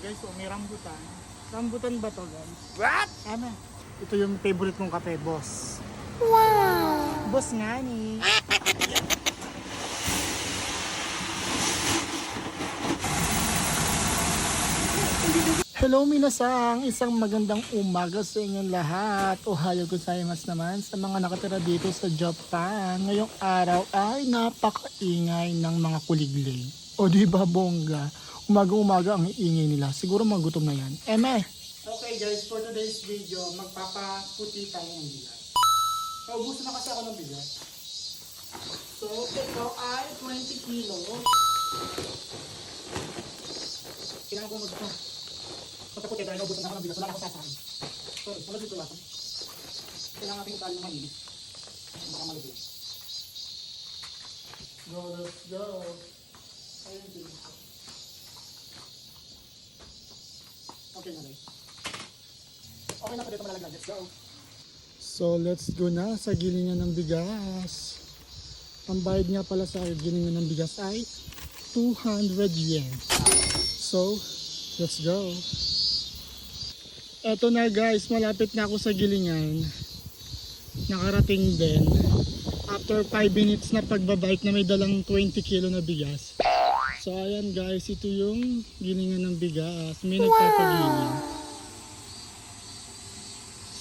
Guys, oh, may rambutan. Rambutan ba to, guys? What? Ano? Ito yung favorite mong kape, boss. Wow! Boss nga ni. Hello minasang, isang magandang umaga sa inyong lahat. Ohayo gozaimasu naman sa mga nakatira dito sa Japan. Ngayong araw ay napakaingay ng mga kuliglig. O di ba bongga? Umaga-umaga ang iingay nila. Siguro magutom na yan. Eme! Okay guys, for today's video, magpapaputi tayo ng bigas. Naubusan na kasi ako ng bigas. So, ito ay 20 kilo. Kailangan ko magpa. Pagkaputi dahil naubusan na ako ng bigas, wala na akong sasahan. Sorry, wala dito lang. Kailangan natin itali ng mainit. Baka malagyan. Go, let's go. Ayun din. Okay na guys. Okay na po dito malalaglag. Let's go. So, let's go na sa gilingan ng bigas. Ang bayad nga pala sa gilingan ng bigas ay 200 yen. So, let's go. Eto na guys, malapit na ako sa gilingan. Nakarating din. After 5 minutes na pagbabike na may dalang 20 kilo na bigas. So ayan guys, ito yung gilingan ng bigas. May nagpapagiling.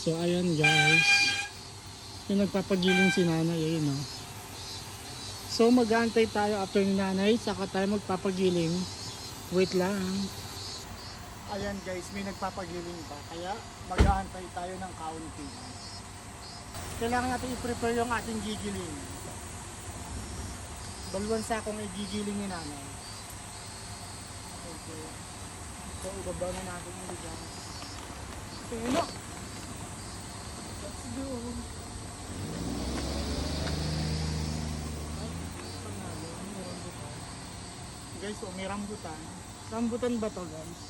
So ayan guys. May nagpapagiling si nanay. Ayun o. So mag-aantay tayo after ni nanay. Saka tayo magpapagiling. Wait lang. Ayan guys, may nagpapagiling pa. Kaya mag-aantay tayo ng kaunti. Kailangan natin i-prepare yung ating gigiling. Dalawang sakong igigiling ni nanay. Okay. So, ibaba na natin yung bigas. Okay, no! Let's go! Guys, oh, may rambutan. Rambutan ba to, guys?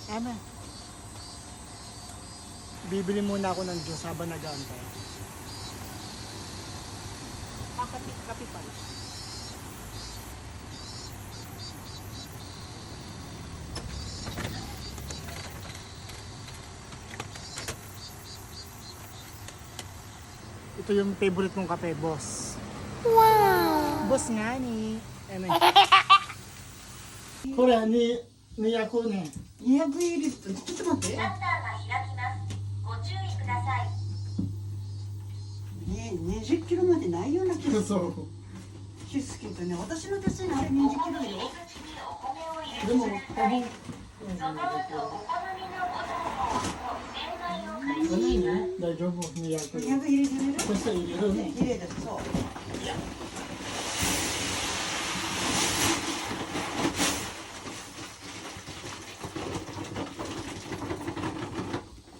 Ano? Bibili muna ako ng juice habang nag-aantay. Kapi pala. Ito yung favorite mong kape, boss. Wow! Boss nga ni. Ano? Kore, ni ako ne. 200ミリリットルちょっと待ってシャッターが開きます。ご注意ください。ね20キロまでないような気がすそう。るけどね私の手にあれ20キロよでも、その後、お好みのボタンを洗米を開始します。大丈夫、200。 200入れてみるそしたら入れるね。綺麗だしそう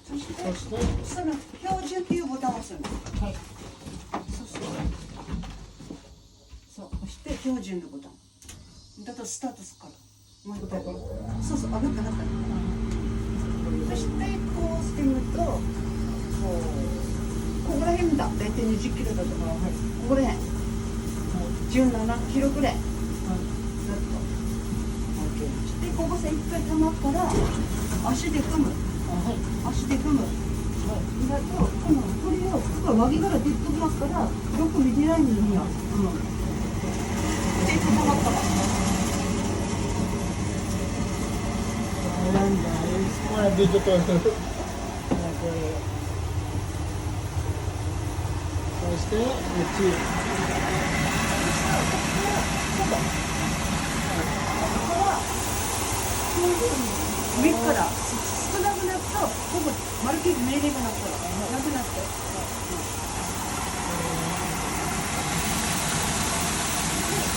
そしてそして、その標準っていうボタンを押すのはい。そう押して標準のボタンだとスタートするからもう一回ここそうそうあなったそしてこう押してみるとここら辺だ大体20キロだと思う、はい、ここら辺17キロぐらいだとそしてここさ一回溜まったら足で踏む足で踏むだとこれをここ脇から出てきますからよく見てないのによで溜まったらAyan guys, mga video to. Okay. Soして、上から少なくなるとほぼまるっきり命令がなったらなくなって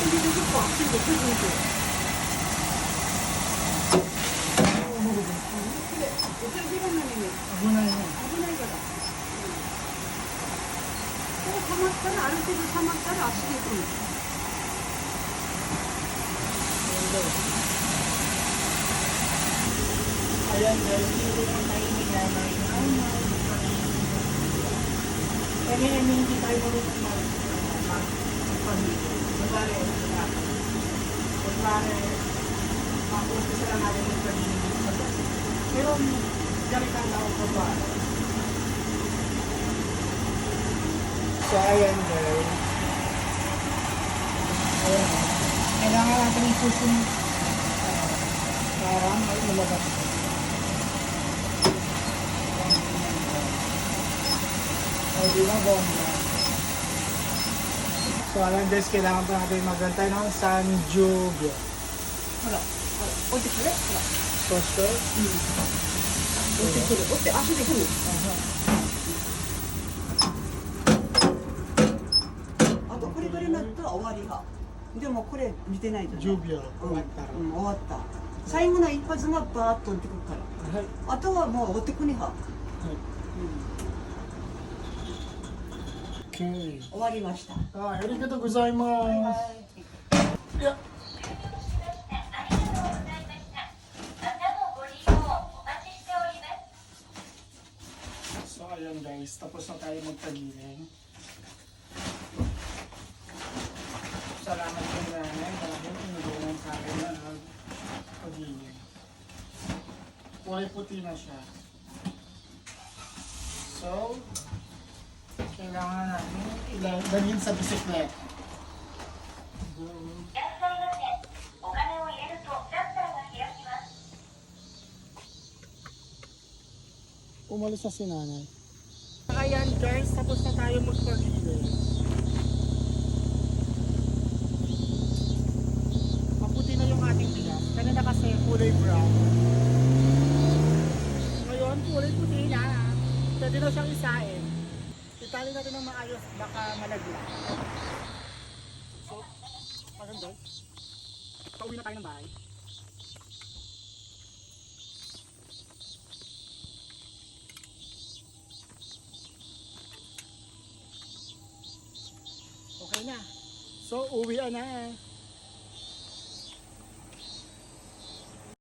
で10個足でくるくるお茶出らないね危ないね。危ないからこう溜まったらある程度溜まったら足でくる Ayan guys, dito naman tayo ni nanay. Kaya hindi tayo marunong mag-pamilya. Kunwari, kunwari, mag-umpisa lang natin yung pamilya. Pero galitan na ako pa. So, ayan guys. Ayan. Kailangan natin isusun para malabas. O, di ba bomba? So, ayan guys, kailangan pa natin maghantay ng sanjug. ほら、置いてくれ。ほら、 So, sure. 置いてくる。置いて足で組む。あとこれぐらいになったら終わりが。でもこれ見てないじゃん。 10秒終わったら。うん、終わった。最後の一発がバーッと降りてくるから。はい。あとはもう追ってくには。 Okay. 終わりました。 Ah, arigatou gozaimasu. Yeah. ありがとうございました。またのご利用お待ちしております。 So, ayan guys. Tapos na tayo magpagiling. Salamat kay nanay dahil inulungan sa akin na magpagiling. Kulay puti na siya. So, kailangan natin dalhin sa bisikleta. いらっしゃいませ。お金を入れるとシャッターが開きます。 Umalis na si nanay. Ayan guys, tapos na tayo magpagiling. Maputi na yung ating bigas. Kanina kasi kulay brown. Ngayon, kulay puti na. Pwede na siyang isain. Itali natin ng maayos, baka malaglag. So, parang guys, pauwi na tayo ng bahay. Okay na. So, uwi na.